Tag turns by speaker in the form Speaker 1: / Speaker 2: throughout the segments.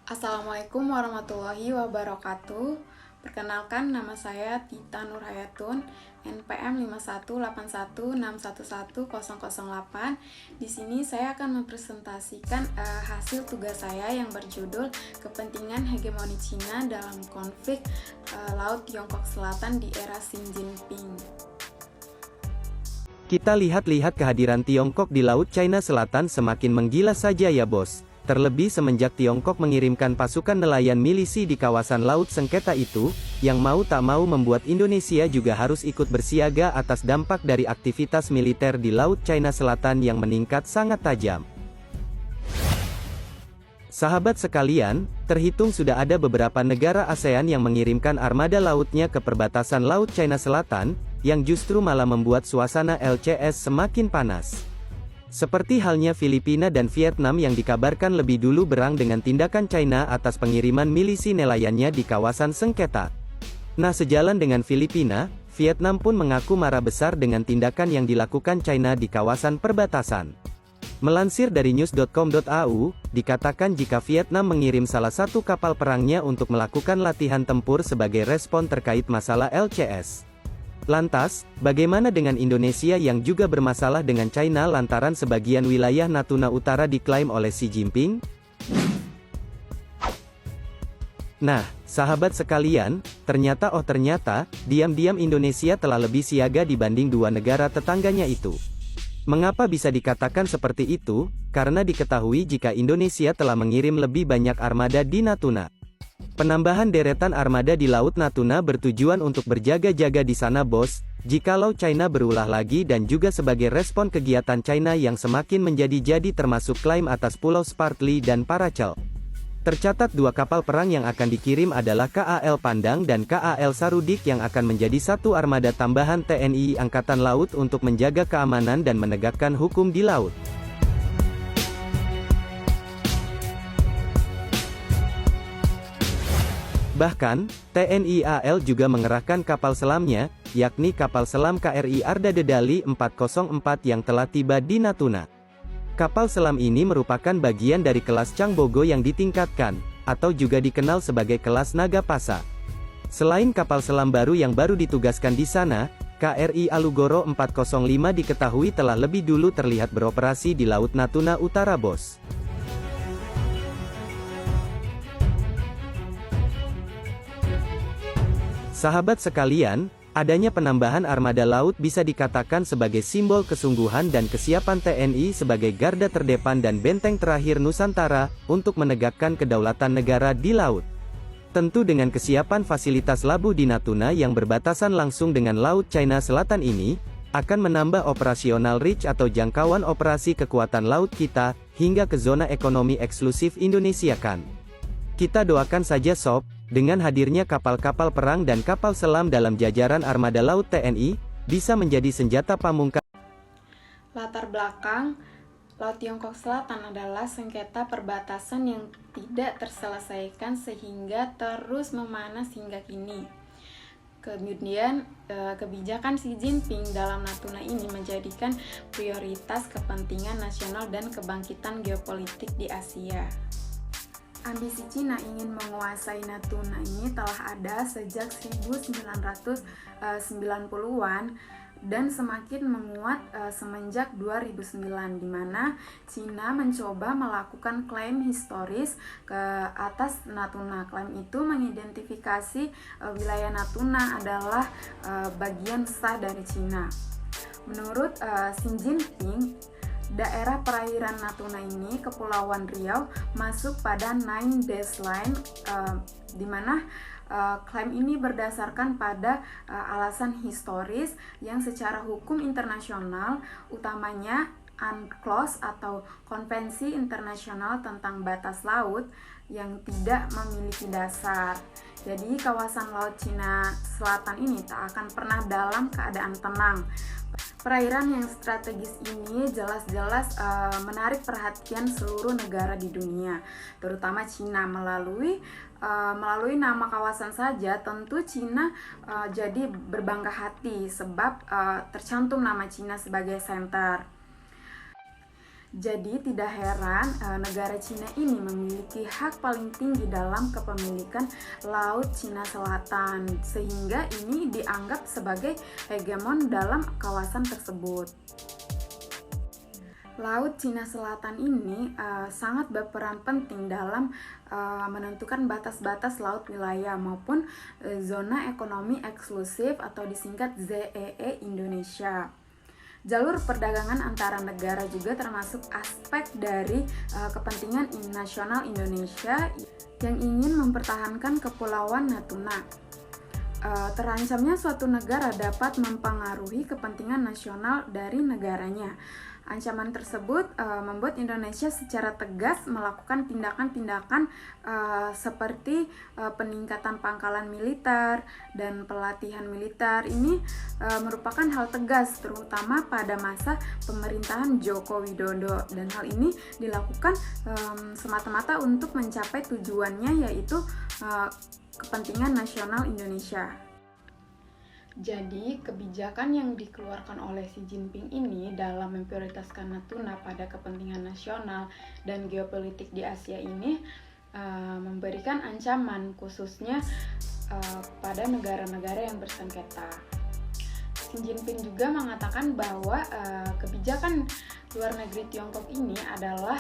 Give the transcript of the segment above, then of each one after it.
Speaker 1: Assalamualaikum warahmatullahi wabarakatuh. Perkenalkan, nama saya Tita Nurhayatun, NPM 51816111008. Di sini saya akan mempresentasikan hasil tugas saya yang berjudul Kepentingan Hegemoni Cina dalam Konflik Laut Tiongkok Selatan di Era Xi Jinping.
Speaker 2: Kita lihat-lihat kehadiran Tiongkok di Laut China Selatan semakin menggila saja ya bos. Terlebih semenjak Tiongkok mengirimkan pasukan nelayan milisi di kawasan Laut Sengketa itu, yang mau tak mau membuat Indonesia juga harus ikut bersiaga atas dampak dari aktivitas militer di Laut China Selatan yang meningkat sangat tajam. Sahabat sekalian, terhitung sudah ada beberapa negara ASEAN yang mengirimkan armada lautnya ke perbatasan Laut China Selatan, yang justru malah membuat suasana LCS semakin panas. Seperti halnya Filipina dan Vietnam yang dikabarkan lebih dulu berang dengan tindakan China atas pengiriman milisi nelayannya di kawasan sengketa. Nah, sejalan dengan Filipina, Vietnam pun mengaku marah besar dengan tindakan yang dilakukan China di kawasan perbatasan. Melansir dari news.com.au, dikatakan jika Vietnam mengirim salah satu kapal perangnya untuk melakukan latihan tempur sebagai respon terkait masalah LCS. Lantas, bagaimana dengan Indonesia yang juga bermasalah dengan China lantaran sebagian wilayah Natuna Utara diklaim oleh Xi Jinping? Nah, sahabat sekalian, ternyata diam-diam Indonesia telah lebih siaga dibanding dua negara tetangganya itu. Mengapa bisa dikatakan seperti itu? Karena diketahui jika Indonesia telah mengirim lebih banyak armada di Natuna. Penambahan deretan armada di Laut Natuna bertujuan untuk berjaga-jaga di sana bos, jikalau China berulah lagi dan juga sebagai respon kegiatan China yang semakin menjadi-jadi termasuk klaim atas Pulau Spratly dan Paracel. Tercatat dua kapal perang yang akan dikirim adalah KAL Pandang dan KAL Sarudik yang akan menjadi satu armada tambahan TNI Angkatan Laut untuk menjaga keamanan dan menegakkan hukum di laut. Bahkan, TNI AL juga mengerahkan kapal selamnya, yakni kapal selam KRI Arda Dedali 404 yang telah tiba di Natuna. Kapal selam ini merupakan bagian dari kelas Changbogo yang ditingkatkan, atau juga dikenal sebagai kelas Nagapasa. Selain kapal selam baru yang baru ditugaskan di sana, KRI Alugoro 405 diketahui telah lebih dulu terlihat beroperasi di Laut Natuna Utara bos. Sahabat sekalian, adanya penambahan armada laut bisa dikatakan sebagai simbol kesungguhan dan kesiapan TNI sebagai garda terdepan dan benteng terakhir Nusantara, untuk menegakkan kedaulatan negara di laut. Tentu dengan kesiapan fasilitas labuh di Natuna yang berbatasan langsung dengan Laut China Selatan ini, akan menambah operasional reach atau jangkauan operasi kekuatan laut kita, hingga ke zona ekonomi eksklusif Indonesia kan. Kita doakan saja sob, dengan hadirnya kapal-kapal perang dan kapal selam dalam jajaran armada laut TNI, bisa menjadi senjata pamungkas.
Speaker 1: Latar belakang Laut Tiongkok Selatan adalah sengketa perbatasan yang tidak terselesaikan sehingga terus memanas hingga kini. Kemudian, kebijakan Xi Jinping dalam Natuna ini menjadikan prioritas kepentingan nasional dan kebangkitan geopolitik di Asia. Ambisi Cina ingin menguasai Natuna ini telah ada sejak 1990-an dan semakin menguat semenjak 2009, di mana Cina mencoba melakukan klaim historis ke atas Natuna. Klaim itu mengidentifikasi wilayah Natuna adalah bagian sah dari Cina. Menurut Xi Jinping, daerah perairan Natuna ini, Kepulauan Riau, masuk pada Nine Dash Line, di mana klaim ini berdasarkan pada alasan historis yang secara hukum internasional, utamanya UNCLOS atau Konvensi Internasional tentang Batas Laut, yang tidak memiliki dasar. Jadi kawasan Laut Cina Selatan ini tak akan pernah dalam keadaan tenang. Perairan yang strategis ini jelas-jelas menarik perhatian seluruh negara di dunia, terutama Cina. Melalui nama kawasan saja, tentu Cina jadi berbangga hati sebab tercantum nama Cina sebagai center. Jadi tidak heran negara Cina ini memiliki hak paling tinggi dalam kepemilikan Laut Cina Selatan, sehingga ini dianggap sebagai hegemon dalam kawasan tersebut. Laut Cina Selatan ini sangat berperan penting dalam menentukan batas-batas laut wilayah maupun zona ekonomi eksklusif atau disingkat ZEE Indonesia. Jalur perdagangan antara negara juga termasuk aspek dari kepentingan nasional Indonesia yang ingin mempertahankan Kepulauan Natuna. Terancamnya suatu negara dapat mempengaruhi kepentingan nasional dari negaranya. Ancaman tersebut membuat Indonesia secara tegas melakukan tindakan-tindakan seperti peningkatan pangkalan militer dan pelatihan militer. Ini merupakan hal tegas terutama pada masa pemerintahan Joko Widodo, dan hal ini dilakukan semata-mata untuk mencapai tujuannya, yaitu kepentingan nasional Indonesia. Jadi, kebijakan yang dikeluarkan oleh Xi Jinping ini dalam memprioritaskan Natuna pada kepentingan nasional dan geopolitik di Asia ini memberikan ancaman khususnya pada negara-negara yang bersengketa. Xi Jinping juga mengatakan bahwa kebijakan luar negeri Tiongkok ini adalah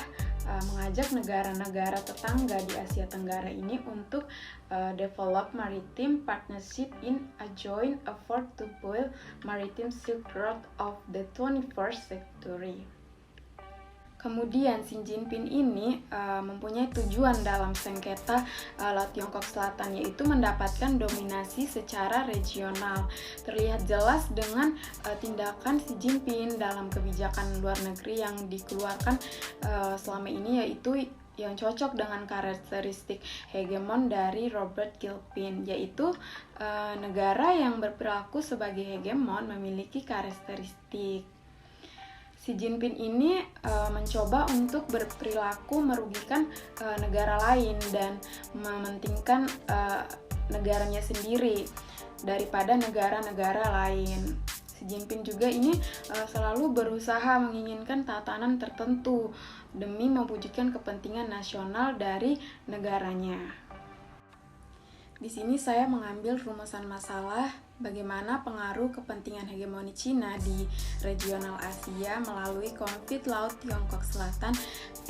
Speaker 1: mengajak negara-negara tetangga di Asia Tenggara ini untuk develop maritime partnership in a joint effort to build maritime Silk Road of the 21st century. Kemudian Xi Jinping ini mempunyai tujuan dalam sengketa Laut Tiongkok Selatan, yaitu mendapatkan dominasi secara regional. Terlihat jelas dengan tindakan Xi Jinping dalam kebijakan luar negeri yang dikeluarkan selama ini, yaitu yang cocok dengan karakteristik hegemon dari Robert Gilpin, yaitu negara yang berperilaku sebagai hegemon memiliki karakteristik. Xi Jinping ini mencoba untuk berperilaku merugikan negara lain dan mementingkan negaranya sendiri daripada negara-negara lain. Xi Jinping juga ini selalu berusaha menginginkan tatanan tertentu demi mewujudkan kepentingan nasional dari negaranya. Di sini saya mengambil rumusan masalah bagaimana pengaruh kepentingan hegemoni Cina di regional Asia melalui konflik Laut Tiongkok Selatan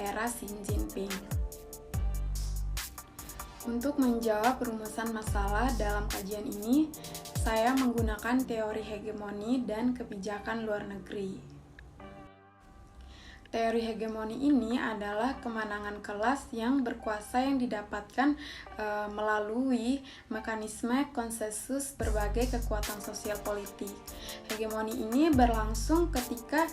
Speaker 1: era Xi Jinping. Untuk menjawab rumusan masalah dalam kajian ini, saya menggunakan teori hegemoni dan kebijakan luar negeri. Teori hegemoni ini adalah kemenangan kelas yang berkuasa yang didapatkan melalui mekanisme konsensus berbagai kekuatan sosial politik. Hegemoni ini berlangsung ketika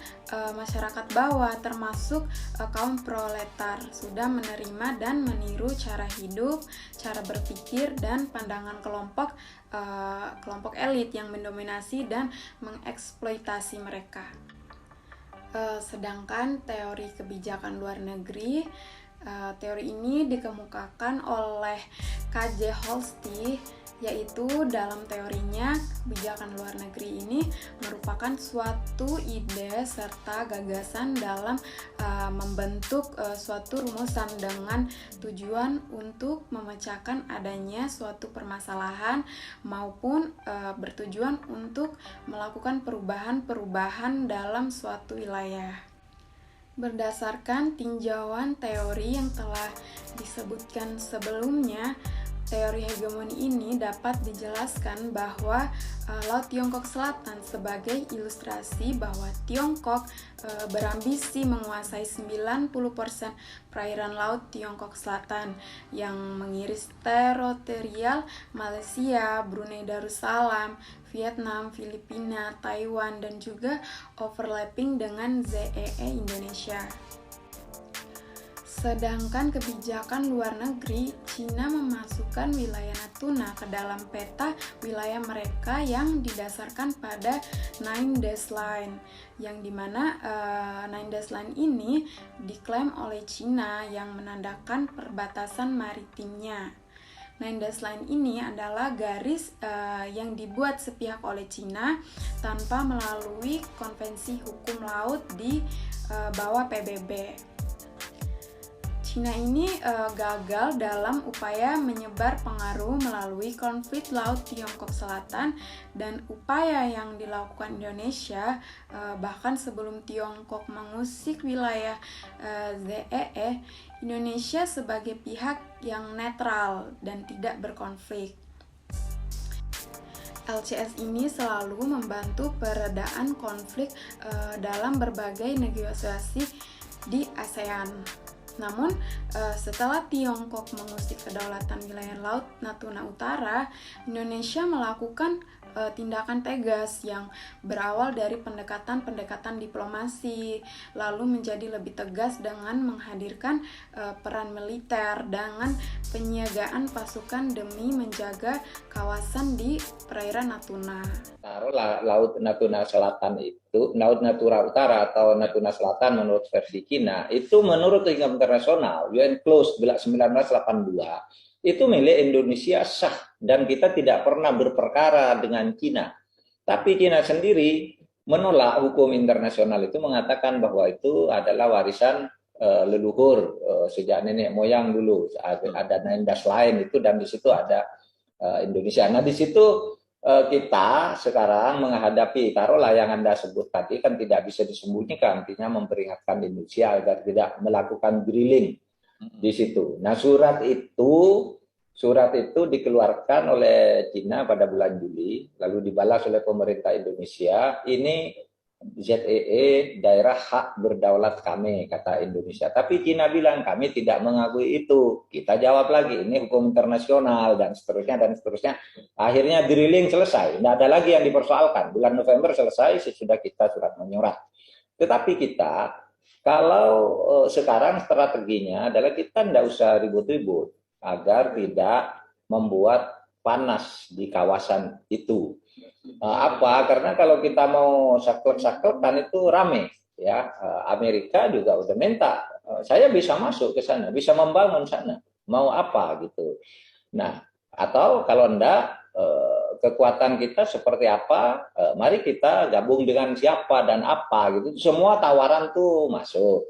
Speaker 1: masyarakat bawah termasuk kaum proletar sudah menerima dan meniru cara hidup, cara berpikir, dan pandangan kelompok elit yang mendominasi dan mengeksploitasi mereka. Sedangkan teori kebijakan luar negeri, teori ini dikemukakan oleh K.J. Holsti, yaitu dalam teorinya kebijakan luar negeri ini merupakan suatu ide serta gagasan dalam membentuk suatu rumusan dengan tujuan untuk memecahkan adanya suatu permasalahan maupun bertujuan untuk melakukan perubahan-perubahan dalam suatu wilayah. Berdasarkan tinjauan teori yang telah disebutkan sebelumnya, teori hegemoni ini dapat dijelaskan bahwa Laut Tiongkok Selatan sebagai ilustrasi bahwa Tiongkok berambisi menguasai 90% perairan Laut Tiongkok Selatan yang mengiris teritorial Malaysia, Brunei Darussalam, Vietnam, Filipina, Taiwan, dan juga overlapping dengan ZEE Indonesia. Sedangkan kebijakan luar negeri, Cina memasukkan wilayah Natuna ke dalam peta wilayah mereka yang didasarkan pada Nine Dash Line, yang dimana Nine Dash Line ini diklaim oleh Cina yang menandakan perbatasan maritimnya. Landas line ini adalah garis yang dibuat sepihak oleh Cina tanpa melalui konvensi hukum laut di bawah PBB. Cina ini gagal dalam upaya menyebar pengaruh melalui konflik Laut Tiongkok Selatan, dan upaya yang dilakukan Indonesia bahkan sebelum Tiongkok mengusik wilayah ZEE, Indonesia sebagai pihak yang netral dan tidak berkonflik. LCS ini selalu membantu peredaan konflik dalam berbagai negosiasi di ASEAN. Namun, setelah Tiongkok mengusik kedaulatan wilayah Laut Natuna Utara, Indonesia melakukan tindakan tegas yang berawal dari pendekatan-pendekatan diplomasi, lalu menjadi lebih tegas dengan menghadirkan peran militer dengan penyiagaan pasukan demi menjaga kawasan di perairan Natuna.
Speaker 3: Taruhlah Laut Natuna Selatan itu, Laut Natuna Utara atau Natuna Selatan menurut versi Cina, itu menurut hukum internasional, UN Close 1982, itu milik Indonesia sah, dan kita tidak pernah berperkara dengan Cina. Tapi Cina sendiri menolak hukum internasional itu, mengatakan bahwa itu adalah warisan leluhur sejak nenek moyang dulu. Ada landas lain itu, dan di situ ada Indonesia. Nah, di situ kita sekarang menghadapi, taruhlah yang Anda sebut tadi kan tidak bisa disembunyikan, artinya memperingatkan Indonesia agar tidak melakukan drilling di situ. Nah, surat itu dikeluarkan oleh Cina pada bulan Juli, lalu dibalas oleh pemerintah Indonesia. Ini ZEE daerah hak berdaulat kami, kata Indonesia. Tapi Cina bilang kami tidak mengakui itu. Kita jawab lagi, ini hukum internasional, dan seterusnya dan seterusnya. Akhirnya drilling selesai, tidak ada lagi yang dipersoalkan. Bulan November selesai, sesudah kita surat menyurat. Tetapi kita, kalau sekarang strateginya adalah kita tidak usah ribut-ribut agar tidak membuat panas di kawasan itu. Apa? Karena kalau kita mau saklek-saklekan itu rame, ya. Amerika juga udah minta, saya bisa masuk ke sana, bisa membangun sana, mau apa gitu. Nah, atau kalau enggak, kekuatan kita seperti apa, mari kita gabung dengan siapa dan apa gitu. Semua tawaran tuh masuk.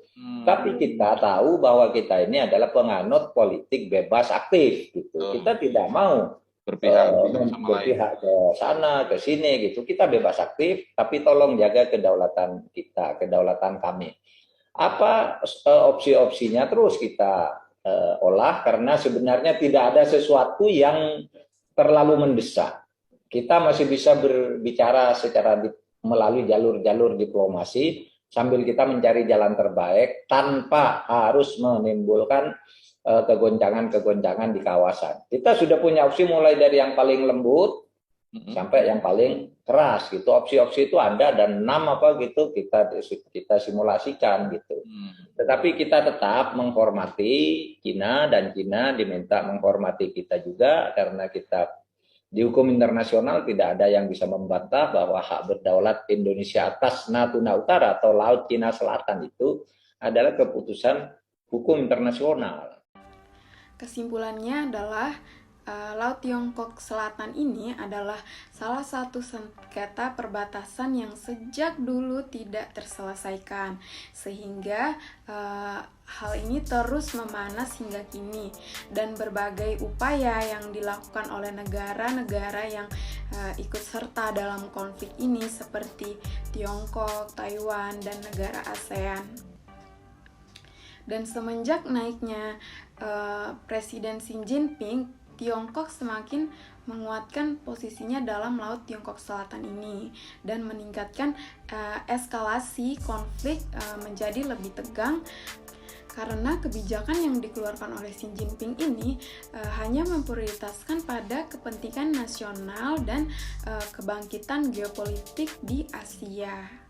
Speaker 3: Tapi kita tahu bahwa kita ini adalah penganut politik bebas aktif gitu. Kita tidak mau berpihak ke sana ke sini gitu. Kita bebas aktif, tapi tolong jaga kedaulatan kita, kedaulatan kami. Apa opsi-opsinya terus kita olah, karena sebenarnya tidak ada sesuatu yang terlalu mendesak. Kita masih bisa berbicara melalui jalur-jalur diplomasi sambil kita mencari jalan terbaik tanpa harus menimbulkan kegoncangan-kegoncangan di kawasan. Kita sudah punya opsi mulai dari yang paling lembut sampai yang paling keras gitu. Opsi-opsi itu ada, dan 6 apa gitu kita simulasikan gitu. Tetapi kita tetap menghormati Cina, dan Cina diminta menghormati kita juga, karena kita di hukum internasional tidak ada yang bisa membantah bahwa hak berdaulat Indonesia atas Natuna Utara atau Laut Cina Selatan itu adalah keputusan hukum internasional.
Speaker 1: Kesimpulannya adalah Laut Tiongkok Selatan ini adalah salah satu sengketa perbatasan yang sejak dulu tidak terselesaikan, sehingga hal ini terus memanas hingga kini, dan berbagai upaya yang dilakukan oleh negara-negara yang ikut serta dalam konflik ini seperti Tiongkok, Taiwan, dan negara ASEAN. Dan semenjak naiknya Presiden Xi Jinping, Tiongkok semakin menguatkan posisinya dalam Laut Tiongkok Selatan ini dan meningkatkan eskalasi konflik menjadi lebih tegang, karena kebijakan yang dikeluarkan oleh Xi Jinping ini hanya memprioritaskan pada kepentingan nasional dan kebangkitan geopolitik di Asia.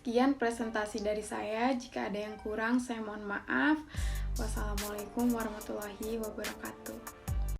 Speaker 1: Sekian presentasi dari saya. Jika ada yang kurang, saya mohon maaf. Wassalamualaikum warahmatullahi wabarakatuh.